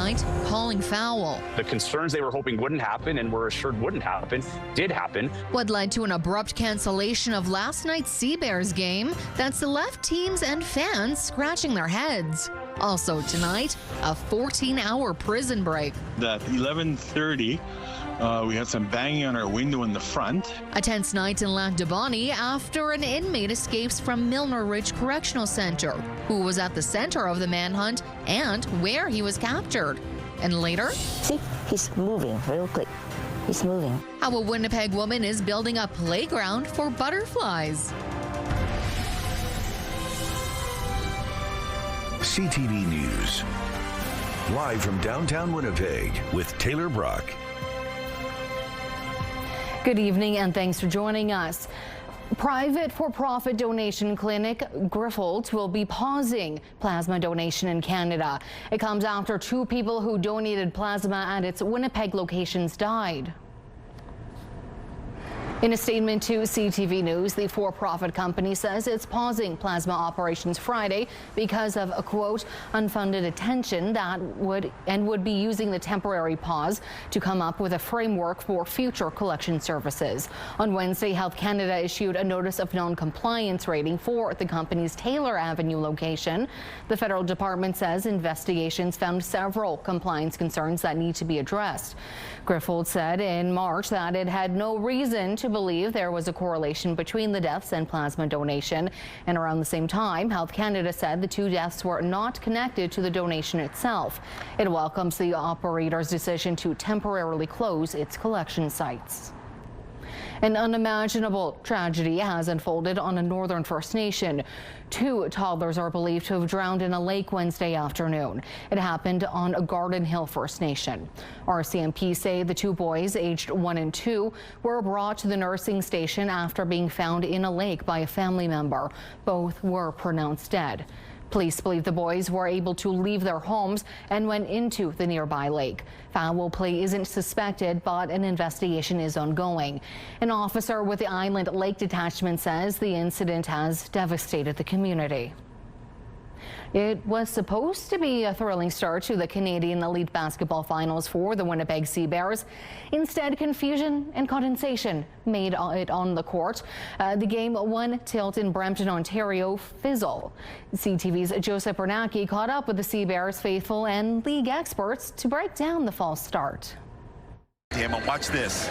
tonight, calling foul. The concerns they were hoping wouldn't happen and were assured wouldn't happen did happen. What led to an abrupt cancellation of last night's Sea Bears game that's left teams and fans scratching their heads. Also tonight, a 14-hour prison break. At 11:30, we had some banging on our window in the front. A tense night in Lac du Bonny after an inmate escapes from Milner Ridge Correctional Center, who was at the center of the manhunt and where he was captured. And later, see, he's moving real quick. He's moving. How a Winnipeg woman is building a playground for butterflies. CTV News. Live from downtown Winnipeg with Taylor Brock. Good evening and thanks for joining us. Private for-profit donation clinic Griffold's will be pausing plasma donation in Canada. It comes after 2 people who donated plasma at its Winnipeg locations died. In a statement to CTV News, the for-profit company says it's pausing plasma operations Friday because of a, quote, unfunded attention that would be using the temporary pause to come up with a framework for future collection services. On Wednesday, Health Canada issued a notice of non-compliance rating for the company's Taylor Avenue location. The federal department says investigations found several compliance concerns that need to be addressed. Griffold said in March that it had no reason to believe there was a correlation between the deaths and plasma donation. And around the same time, Health Canada said the 2 deaths were not connected to the donation itself. It welcomes the operator's decision to temporarily close its collection sites. An unimaginable tragedy has unfolded on a northern First Nation. 2 toddlers are believed to have drowned in a lake Wednesday afternoon. It happened on a Garden Hill First Nation. RCMP say the 2 boys, aged 1 and 2, were brought to the nursing station after being found in a lake by a family member. Both were pronounced dead. Police believe the boys were able to leave their homes and went into the nearby lake. Foul play isn't suspected, but an investigation is ongoing. An officer with the Island Lake Detachment says the incident has devastated the community. It was supposed to be a thrilling start to the Canadian Elite Basketball Finals for the Winnipeg Sea Bears. Instead, confusion and condensation made it on the court. The game 1 tilt in Brampton, Ontario fizzle. CTV's Joseph Bernacki caught up with the Sea Bears faithful and league experts to break down the false start. Damn, watch this.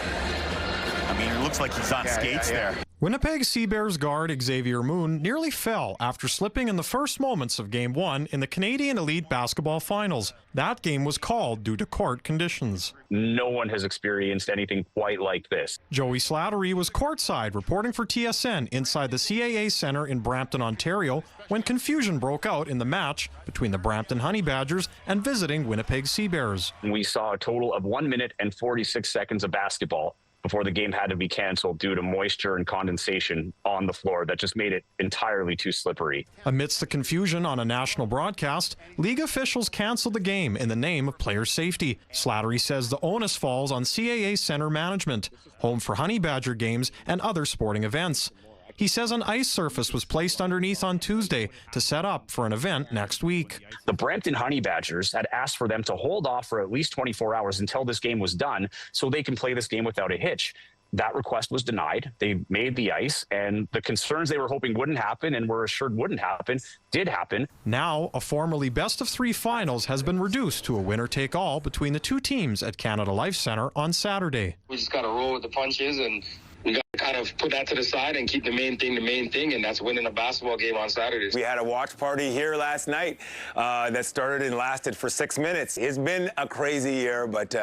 I mean, it looks like he's on skates there. Winnipeg Sea Bears guard Xavier Moon nearly fell after slipping in the first moments of Game 1 in the Canadian Elite Basketball Finals. That game was called due to court conditions. No one has experienced anything quite like this. Joey Slattery was courtside reporting for TSN inside the CAA Centre in Brampton, Ontario, when confusion broke out in the match between the Brampton Honey Badgers and visiting Winnipeg Sea Bears. We saw a total of 1 minute and 46 seconds of basketball before the game had to be canceled due to moisture and condensation on the floor that just made it entirely too slippery. Amidst the confusion on a national broadcast, league officials canceled the game in the name of player safety. Slattery says the onus falls on CAA Centre management, home for Honey Badger games and other sporting events. He says an ice surface was placed underneath on Tuesday to set up for an event next week. The Brampton Honey Badgers had asked for them to hold off for at least 24 hours until this game was done so they can play this game without a hitch. That request was denied. They made the ice, and the concerns they were hoping wouldn't happen and were assured wouldn't happen did happen. Now, a formerly best-of-3 finals has been reduced to a winner-take-all between the 2 teams at Canada Life Centre on Saturday. We just got to roll with the punches, and we got to kind of put that to the side and keep the main thing, and that's winning a basketball game on Saturdays. We had a watch party here last night that started and lasted for 6 minutes. It's been a crazy year, but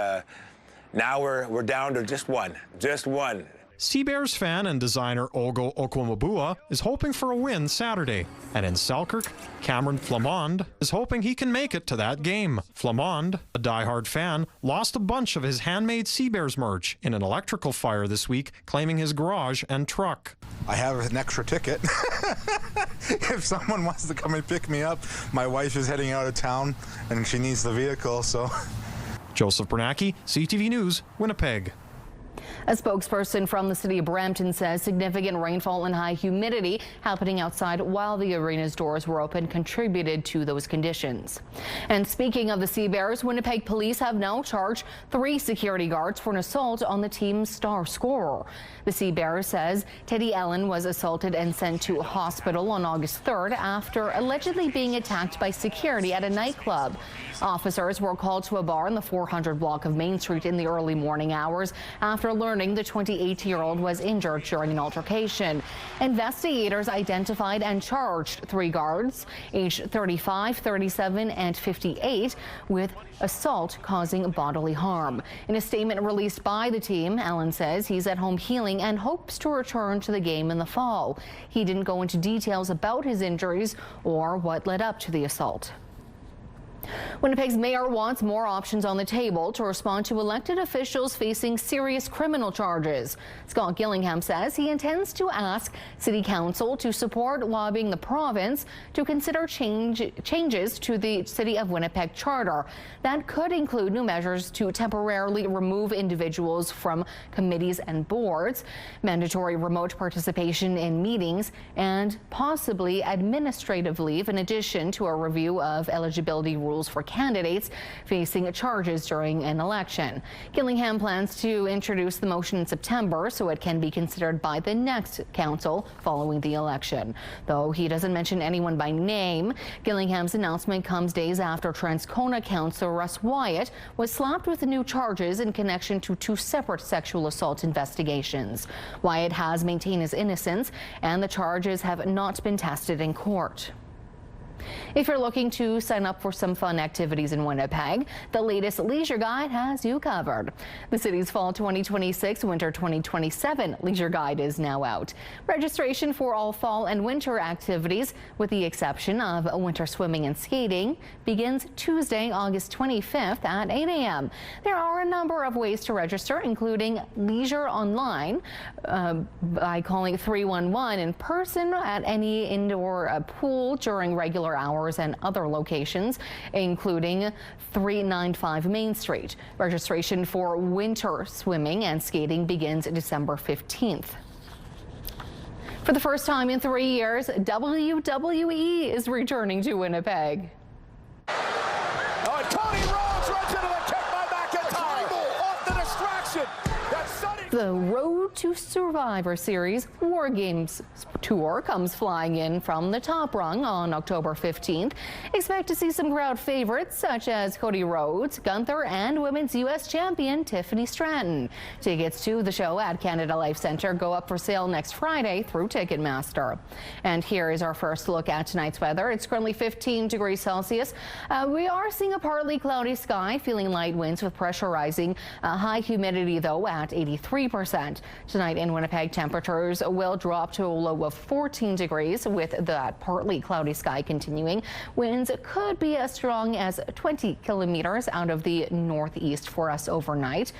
now we're down to just one. Sea Bears fan and designer Ogo Okwamabua is hoping for a win Saturday. And in Selkirk, Cameron Flamond is hoping he can make it to that game. Flamond, a diehard fan, lost a bunch of his handmade Sea Bears merch in an electrical fire this week, claiming his garage and truck. I have an extra ticket. If someone wants to come and pick me up, my wife is heading out of town and she needs the vehicle, so. Joseph Bernacki, CTV News, Winnipeg. A spokesperson from the city of Brampton says significant rainfall and high humidity happening outside while the arena's doors were open contributed to those conditions. And speaking of the Sea Bears, Winnipeg police have now charged 3 security guards for an assault on the team's star scorer. The Sea Bears says Teddy Allen was assaulted and sent to a hospital on August 3rd after allegedly being attacked by security at a nightclub. Officers were called to a bar in the 400 block of Main Street in the early morning hours after learning the 28-year-old was injured during an altercation. Investigators identified and charged 3 guards, aged 35, 37, and 58, with assault causing bodily harm. In a statement released by the team, Allen says he's at home healing and hopes to return to the game in the fall. He didn't go into details about his injuries or what led up to the assault. Winnipeg's mayor wants more options on the table to respond to elected officials facing serious criminal charges. Scott Gillingham says he intends to ask City Council to support lobbying the province to consider changes to the City of Winnipeg Charter. That could include new measures to temporarily remove individuals from committees and boards, mandatory remote participation in meetings, and possibly administrative leave, in addition to a review of eligibility rules for candidates facing charges during an election. Gillingham plans to introduce the motion in September so it can be considered by the next council following the election. Though he doesn't mention anyone by name, Gillingham's announcement comes days after Transcona councillor Russ Wyatt was slapped with new charges in connection to 2 separate sexual assault investigations. Wyatt has maintained his innocence and the charges have not been tested in court. If you're looking to sign up for some fun activities in Winnipeg, the latest leisure guide has you covered. The city's fall 2026, winter 2027 leisure guide is now out. Registration for all fall and winter activities, with the exception of winter swimming and skating, begins Tuesday, August 25th at 8 a.m. There are a number of ways to register, including leisure online by calling 311 in person at any indoor pool during regular hours and other locations, including 395 Main Street. Registration for winter swimming and skating begins December 15th. For the first time in 3 years, WWE is returning to Winnipeg. Tony Rhodes runs into the kick by McIntyre. Off the distraction. The Road to Survivor Series War Games Tour comes flying in from the top rung on October 15th. Expect to see some crowd favorites such as Cody Rhodes, Gunther, and Women's U.S. Champion Tiffany Stratton. Tickets to the show at Canada Life Centre go up for sale next Friday through Ticketmaster. And here is our first look at tonight's weather. It's currently 15 degrees Celsius. We are seeing a partly cloudy sky, feeling light winds with pressure rising. High humidity, though, at 83%. Tonight in Winnipeg, temperatures will drop to a low of 14 degrees with that partly cloudy sky continuing. Winds could be as strong as 20 kilometers out of the northeast for us overnight.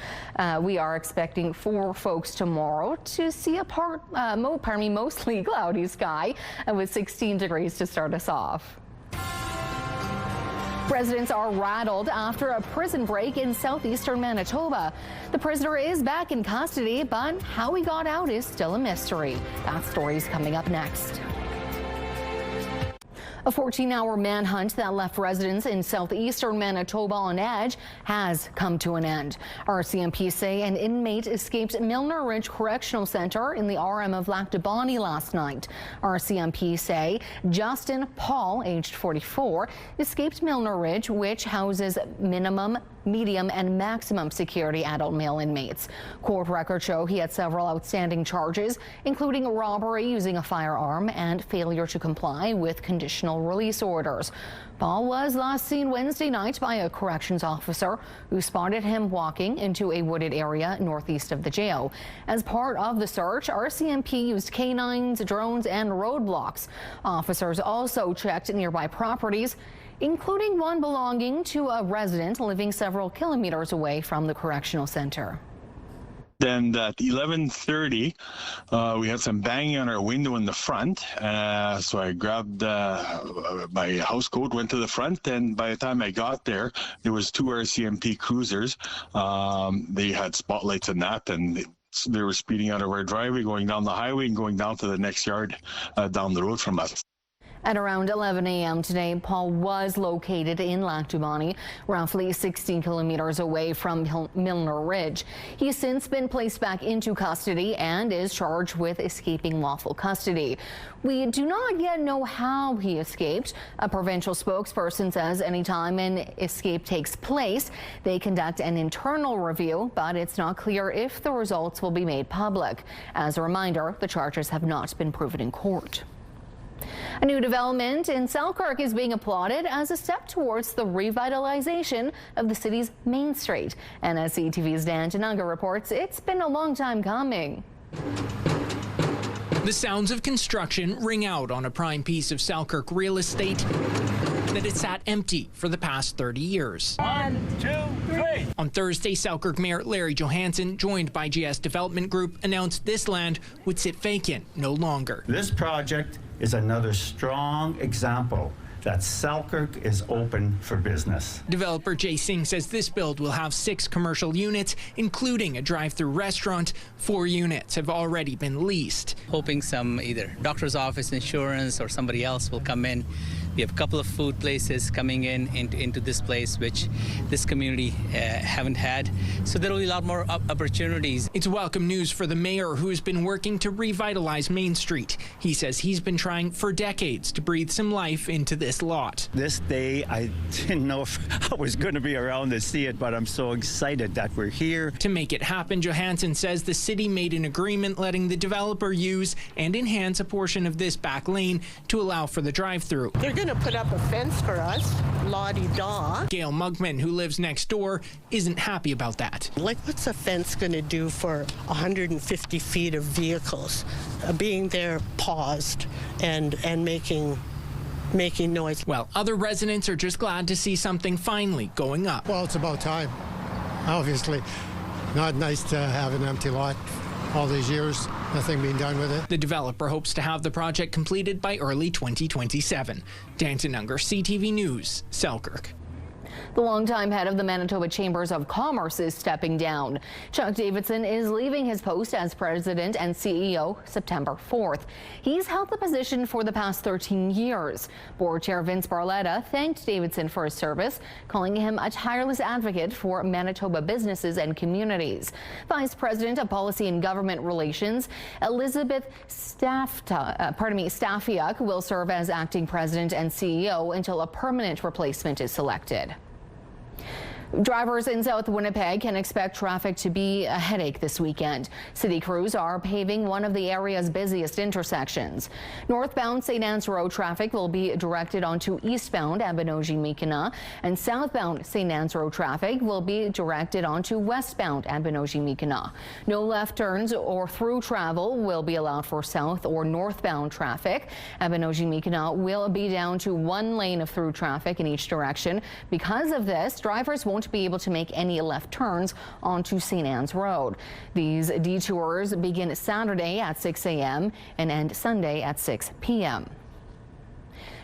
We are expecting for folks tomorrow to see a mostly cloudy sky with 16 degrees to start us off. Residents are rattled after a prison break in southeastern Manitoba. The prisoner is back in custody, but how he got out is still a mystery. That story's coming up next. A 14-hour manhunt that left residents in southeastern Manitoba on edge has come to an end. RCMP say an inmate escaped Milner Ridge Correctional Center in the RM of Lac du Bonny last night. RCMP say Justin Paul, aged 44, escaped Milner Ridge, which houses minimum, medium, and maximum security adult male inmates. Court records show he had several outstanding charges, including robbery using a firearm and failure to comply with conditional release orders. Paul was last seen Wednesday night by a corrections officer who spotted him walking into a wooded area northeast of the jail. As part of the search, RCMP used canines, drones, and roadblocks. Officers also checked nearby properties, including one belonging to a resident living several kilometers away from the correctional center. Then at 11:30, we had some banging on our window in the front. So I grabbed my house coat, went to the front, and by the time I got there, there was 2 RCMP cruisers. They had spotlights and that, and They were speeding out of our driveway, going down the highway and going down to the next yard down the road from us. At around 11 a.m. today, Paul was located in Lac du Bonnet, roughly 16 kilometers away from Milner Ridge. He has since been placed back into custody and is charged with escaping lawful custody. We do not yet know how he escaped. A provincial spokesperson says anytime an escape takes place, they conduct an internal review, but it's not clear if the results will be made public. As a reminder, the charges have not been proven in court. A new development in Selkirk is being applauded as a step towards the revitalization of the city's Main Street. And as CTV's Dan Tanaga reports, it's been a long time coming. The sounds of construction ring out on a prime piece of Selkirk real estate that had sat empty for the past 30 years. 1, 2, 3. On Thursday, Selkirk Mayor Larry Johansson, joined by GS Development Group, announced this land would sit vacant no longer. This project is another strong example that Selkirk is open for business. Developer Jay Singh says this build will have 6 commercial units, including a drive-through restaurant. 4 units have already been leased. Hoping some either doctor's office, insurance, or somebody else will come in. We have a couple of food places coming into this place, which this community haven't had. So there will be a lot more opportunities. It's welcome news for the mayor, who has been working to revitalize Main Street. He says he's been trying for decades to breathe some life into this lot. This day, I didn't know if I was going to be around to see it, but I'm so excited that we're here. To make it happen, Johansson says the city made an agreement letting the developer use and enhance a portion of this back lane to allow for the drive-through. They're going to put up a fence for us, la-di-da. Gail Mugman, who lives next door, isn't happy about that. Like, what's a fence going to do for 150 feet of vehicles being there paused and making noise? Well, other residents are just glad to see something finally going up. Well, it's about time. Obviously, not nice to have an empty lot all these years, nothing being done with it. The developer hopes to have the project completed by early 2027. Danton Unger, CTV News, Selkirk. The longtime head of the Manitoba Chambers of Commerce is stepping down. Chuck Davidson is leaving his post as president and CEO September 4th. He's held the position for the past 13 years. Board Chair Vince Barletta thanked Davidson for his service, calling him a tireless advocate for Manitoba businesses and communities. Vice President of Policy and Government Relations Elizabeth Stafiuk will serve as acting president and CEO until a permanent replacement is selected. Drivers in South Winnipeg can expect traffic to be a headache this weekend. City crews are paving one of the area's busiest intersections. Northbound St. Anne's Road traffic will be directed onto eastbound Abinogi-Mikina, and southbound St. Anne's Road traffic will be directed onto westbound Abinogi-Mikina. No left turns or through travel will be allowed for south or northbound traffic. Abinogi-Mikina will be down to 1 lane of through traffic in each direction. Because of this, drivers won't be able to make any left turns onto St. Anne's Road. These detours begin Saturday at 6 a.m. and end Sunday at 6 p.m.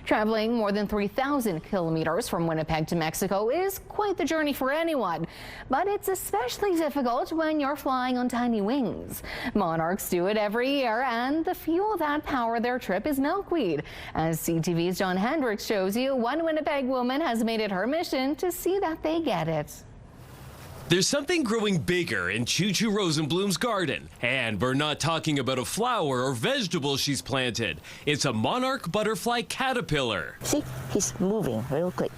Traveling more than 3,000 kilometers from Winnipeg to Mexico is quite the journey for anyone, but it's especially difficult when you're flying on tiny wings. Monarchs do it every year, and the fuel that power their trip is milkweed. As CTV's John Hendricks shows you, one Winnipeg woman has made it her mission to see that they get it. There's something growing bigger in Choo-Choo Rosenblum's garden. And we're not talking about a flower or vegetable she's planted. It's a monarch butterfly caterpillar. See, he's moving real quick.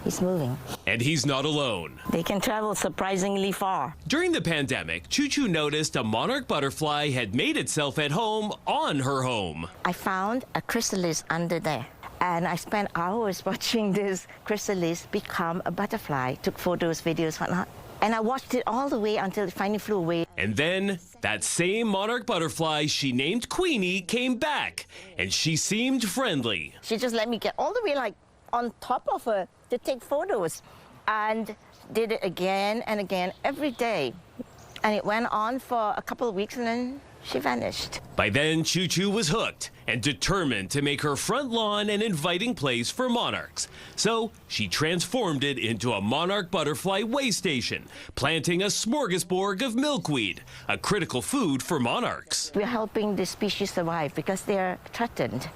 He's moving. And he's not alone. They can travel surprisingly far. During the pandemic, Choo-Choo noticed a monarch butterfly had made itself at home on her home. I found a chrysalis under there. And I spent hours watching this chrysalis become a butterfly. Took photos, videos, whatnot. And I watched it all the way until it finally flew away. And then that same monarch butterfly she named Queenie came back, and she seemed friendly. She just let me get all the way like on top of her to take photos, and did it again and again every day. And it went on for a couple of weeks, and then she vanished. By then, Choo Choo was hooked and determined to make her front lawn an inviting place for monarchs. So she transformed it into a monarch butterfly way station, planting a smorgasbord of milkweed, a critical food for monarchs. We're helping the species survive because they're threatened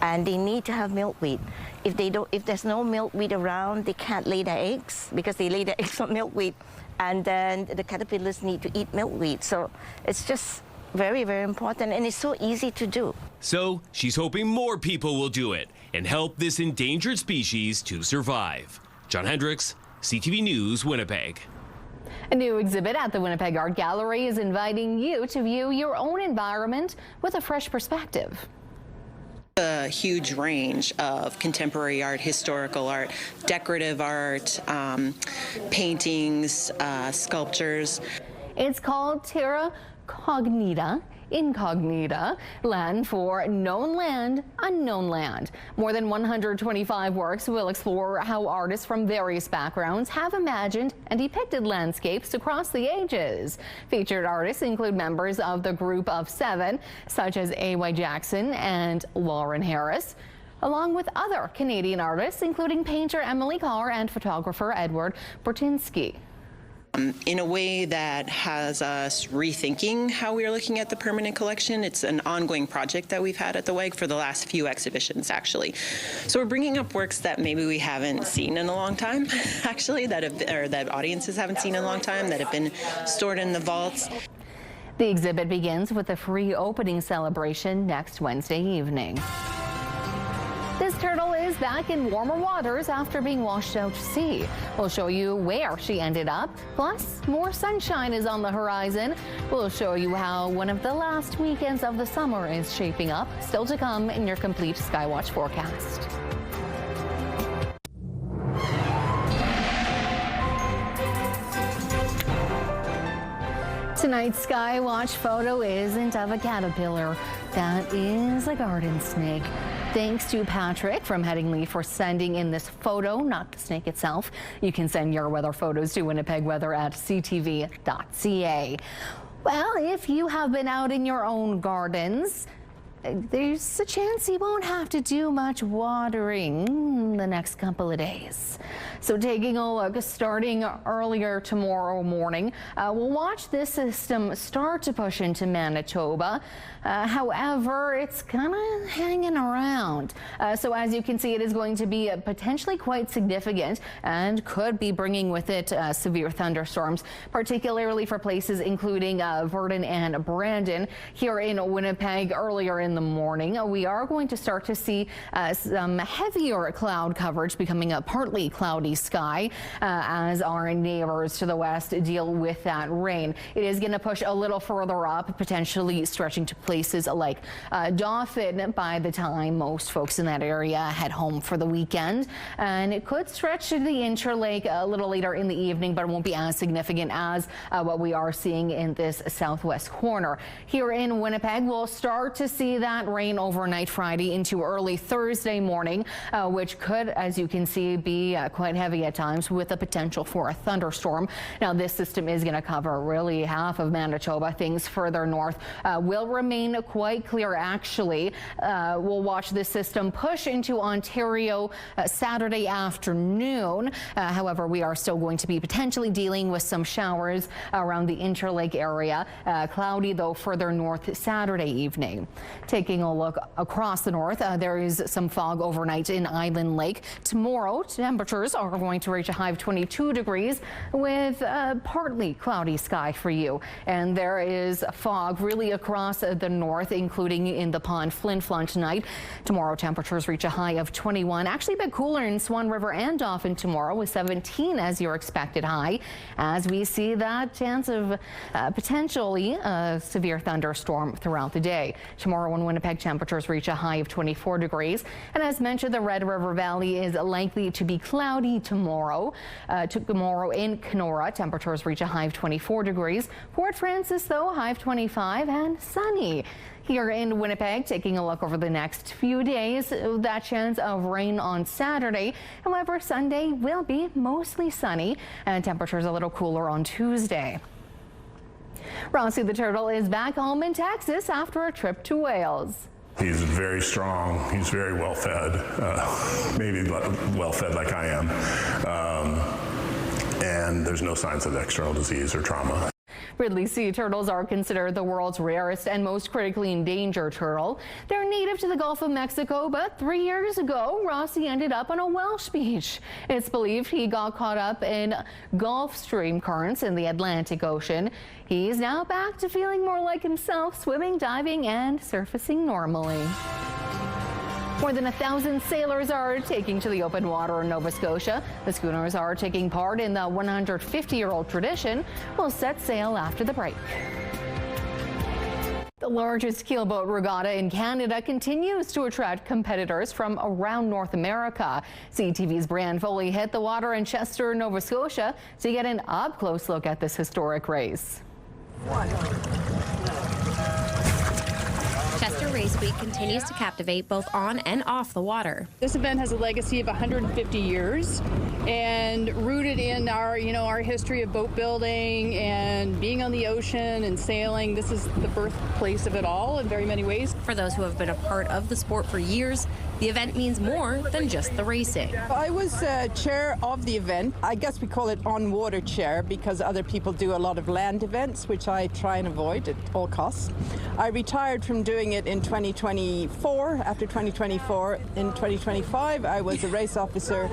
and they need to have milkweed. If there's no milkweed around, they can't lay their eggs because they lay their eggs on milkweed. And then the caterpillars need to eat milkweed. So it's just very, very important, and it's so easy to do. So she's hoping more people will do it and help this endangered species to survive. John Hendricks, CTV News, Winnipeg. A new exhibit at the Winnipeg Art Gallery is inviting you to view your own environment with a fresh perspective. A huge range of contemporary art, historical art, decorative art, paintings, sculptures. It's called Terra Incognita, land for known land, unknown land. More than 125 works will explore how artists from various backgrounds have imagined and depicted landscapes across the ages. Featured artists include members of the Group of Seven, such as A.Y. Jackson and Lauren Harris, along with other Canadian artists, including painter Emily Carr and photographer Edward Bertinsky. In a way that has us rethinking how we are looking at the permanent collection. It's an ongoing project that we've had at the WEG for the last few exhibitions, actually. So we're bringing up works that maybe we haven't seen in a long time, actually, that audiences haven't seen in a long time, that have been stored in the vaults. The exhibit begins with a free opening celebration next Wednesday evening. This turtle is back in warmer waters after being washed out to sea. We'll show you where she ended up. Plus, more sunshine is on the horizon. We'll show you how one of the last weekends of the summer is shaping up. Still to come in your complete Skywatch forecast. Tonight's Skywatch photo isn't of a caterpillar. That is a garden snake. Thanks to Patrick from Headingley for sending in this photo, not the snake itself. You can send your weather photos to winnipegweather@ctv.ca. Well, if you have been out in your own gardens, there's a chance you won't have to do much watering the next couple of days. So taking a look, starting earlier tomorrow morning, we'll watch this system start to push into Manitoba. However, it's kind of hanging around. So as you can see, it is going to be potentially quite significant and could be bringing with it severe thunderstorms, particularly for places including Virden and Brandon. Here in Winnipeg earlier in the morning, we are going to start to see some heavier cloud coverage, becoming a partly cloudy sky as our neighbors to the west deal with that rain. It is going to push a little further up, potentially stretching to places like Dauphin by the time most folks in that area head home for the weekend. And it could stretch to the Interlake a little later in the evening, but it won't be as significant as what we are seeing in this southwest corner. Here in Winnipeg, we'll start to see that rain overnight Friday into early Thursday morning, which could, as you can see, be quite heavy at times with the potential for a thunderstorm. Now, this system is going to cover really half of Manitoba. Things further north will remain quite clear, actually. We'll watch this system push into Ontario Saturday afternoon. However, we are still going to be potentially dealing with some showers around the Interlake area. Cloudy, though, further north Saturday evening. Taking a look across the north, there is some fog overnight in Island Lake. Tomorrow, temperatures are going to reach a high of 22 degrees with a partly cloudy sky for you. And there is fog really across the north, including in the Pond Flin Flon tonight. Tomorrow, temperatures reach a high of 21. Actually a bit cooler in Swan River and Dauphin tomorrow with 17 as your expected high, as we see that chance of potentially a severe thunderstorm throughout the day. Tomorrow in Winnipeg, temperatures reach a high of 24 degrees. And as mentioned, the Red River Valley is likely to be cloudy tomorrow. Tomorrow in Kenora, temperatures reach a high of 24 degrees. Port Francis, though, high of 25 and sunny. Here in Winnipeg, taking a look over the next few days, that chance of rain on Saturday. However, Sunday will be mostly sunny and temperatures a little cooler on Tuesday. Rossi the Turtle is back home in Texas after a trip to Wales. He's very strong. He's very well fed, maybe well fed like I am. And there's no signs of external disease or trauma. Ridley sea turtles are considered the world's rarest and most critically endangered turtle. They're native to the Gulf of Mexico, but 3 years ago, Rossi ended up on a Welsh beach. It's believed he got caught up in Gulf Stream currents in the Atlantic Ocean. He's now back to feeling more like himself, swimming, diving, and surfacing normally. More than 1,000 sailors are taking to the open water in Nova Scotia. The schooners are taking part in the 150-year-old tradition. Will set sail after the break. The largest keelboat regatta in Canada continues to attract competitors from around North America. CTV's Brian Foley hit the water in Chester, Nova Scotia to get an up-close look at this historic race. Chester Race Week continues to captivate both on and off the water. This event has a legacy of 150 years and rooted in our history of boat building and being on the ocean and sailing. This is the birthplace of it all in very many ways. For those who have been a part of the sport for years, the event means more than just the racing. I was chair of the event. I guess we call it on-water chair because other people do a lot of land events, which I try and avoid at all costs. I retired from doing it in 2024. After 2024, in 2025, I was a race officer.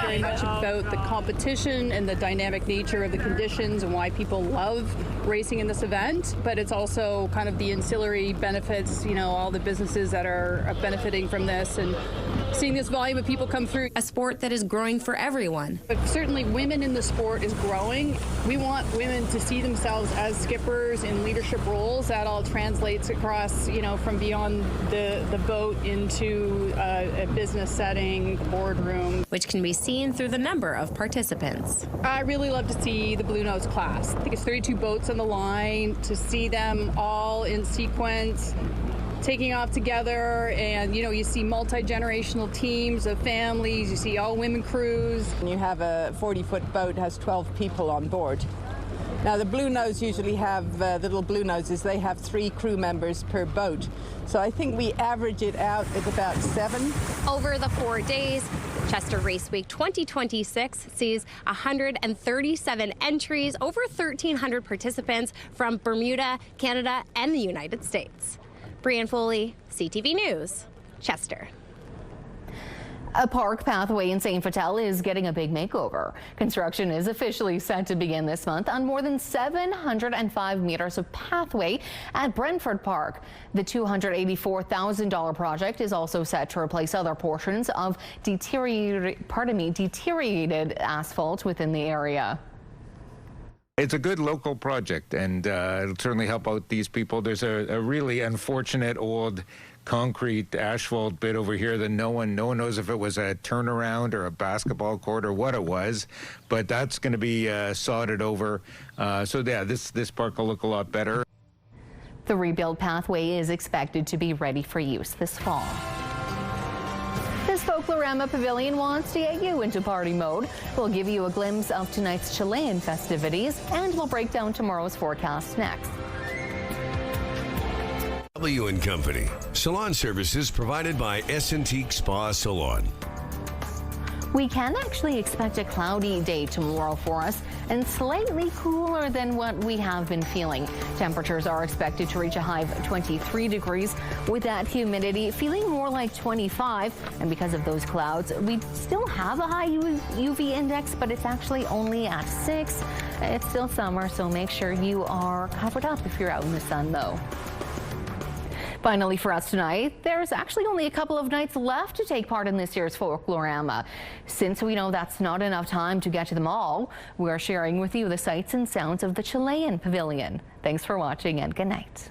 Very much about the competition and the dynamic nature of the conditions and why people love racing in this event, but it's also kind of the ancillary benefits, all the businesses that are benefiting from this and seeing this volume of people come through. A sport that is growing for everyone. But certainly women in the sport is growing. We want women to see themselves as skippers in leadership roles. That all translates across, from beyond the boat into a business setting, boardroom. Which can be seen through the number of participants. I really love to see the Blue Nose class. I think it's 32 boats on the line, to see them all in sequence, taking off together, and you see multi-generational teams of families, you see all women crews. And you have a 40-foot boat, has 12 people on board. Now the Blue Nose usually have, the little Blue Noses, they have 3 crew members per boat. So I think we average it out at about 7. Over the 4 days, Chester Race Week 2026 sees 137 entries, over 1,300 participants from Bermuda, Canada, and the United States. Brian Foley, CTV News, Chester. A park pathway in St. Vital is getting a big makeover. Construction is officially set to begin this month on more than 705 meters of pathway at Brentford Park. The $284,000 project is also set to replace other portions of deteriorated asphalt within the area. It's a good local project, and it'll certainly help out these people. There's a really unfortunate old concrete asphalt bit over here that no one knows if it was a turnaround or a basketball court or what it was, but that's going to be sodded over. So yeah, this park will look a lot better. The rebuilt pathway is expected to be ready for use this fall. This Folklorama Pavilion wants to get you into party mode. We'll give you a glimpse of tonight's Chilean festivities, and we'll break down tomorrow's forecast next. W & Company. Salon services provided by S&T Spa Salon. We can actually expect a cloudy day tomorrow for us and slightly cooler than what we have been feeling. Temperatures are expected to reach a high of 23 degrees with that humidity feeling more like 25. And because of those clouds, we still have a high UV index, but it's actually only at 6. It's still summer, so make sure you are covered up if you're out in the sun, though. Finally for us tonight, there's actually only a couple of nights left to take part in this year's Folklorama. Since we know that's not enough time to get to them all, we're sharing with you the sights and sounds of the Chilean Pavilion. Thanks for watching and good night.